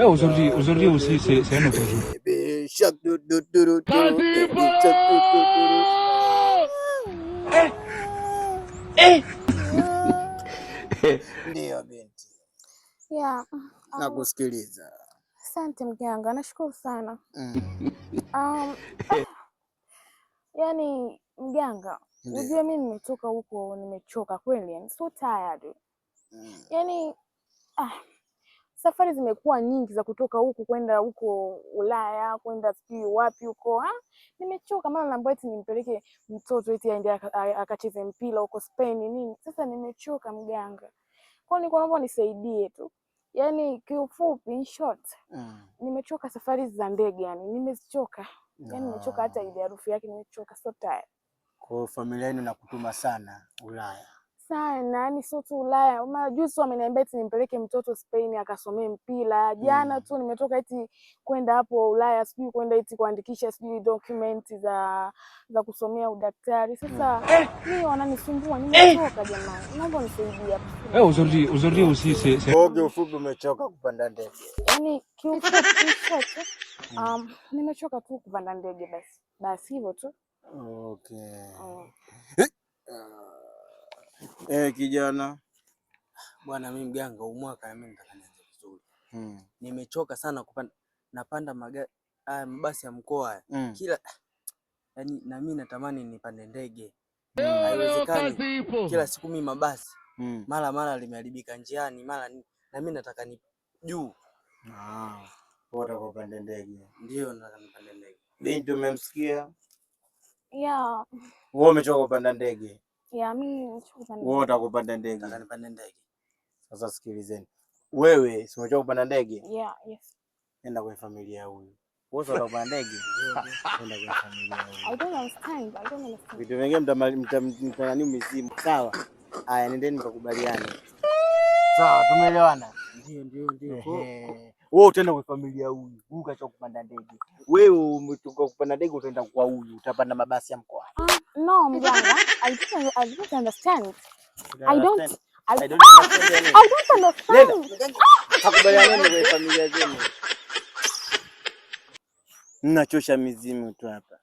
Aujourd'hui aussi, c'est un autre jour. Ndio binti. Yeah. Nakusikiliza. Asante mganga, nashukuru sana. Um, yani mganga, unajua mimi nimetoka huko, nimechoka kweli, yani so tired. Yani safari zimekuwa nyingi za kutoka huku kwenda huko Ulaya, kwenda sijui wapi huko. Nimechoka, maana naomba eti nimpeleke mtoto eti aende akacheze mpira huko Spain nini. Sasa nimechoka mganga. Kwa nini naomba nisaidie tu. Yani kiufupi, in short, nimechoka safari za ndege, yani nimechoka. Yani nimechoka hata ile harufu yake, nimechoka, so tired. Kwa familia yenu nakutuma sana Ulaya. Sana, yani sio tu Ulaya. Majuzi ameniambia eti nimpeleke mtoto Spain akasomee mpira. Jana tu nimetoka eti kwenda hapo Ulaya, sijui kwenda eti kuandikisha sijui document za kusomea udaktari. Sasa mimi wananisumbua, nimechoka jamani. Naomba nisaidie hapa. Aujourd'hui aussi, c'est... Oge ufupi umechoka kupanda ndege. Yani kiufupi chote, nimechoka tu kupanda ndege basi. Basi hivyo tu. Okay. Kijana. Bwana mimi mganga umwaka na mimi nataka nianze vizuri. Nimechoka sana kupanda, napanda magari mabasi ya mkoa kila yani, na mimi natamani nipande ndege. Haiwezekani kila siku mimi mabasi mara limeharibika njiani, mara na mimi nataka ni juu. Bora kupanda ndege. Ndio nataka nipande ndege. Binti umemsikia? Yeah. Wewe umechoka kupanda ndege? Yeah, mimi nimechoka kupanda ndege. Wewe utakupanda ndege. Nataka nipande ndege. Sasa sikilizeni. Wewe si umechoka kupanda ndege? Yeah, yes. Nenda kwa familia huyu. Wewe unataka kupanda ndege? Nenda kwa familia huyu. I don't understand. Vitu vingine mtanani mizimu. Sawa. Haya, nendeni mkakubaliane. Sawa, tumeelewana? Ndio. Wewe utaenda kwa familia huyu. Huyu kachoka kupanda ndege. Wewe umetoka kupanda ndege utaenda kwa huyu. Utapanda mabasi ya mkoa. No, mganga. I don't understand. I don't understand. Hakubaliana kwa familia zenu. Mnachosha mizimu tu hapa.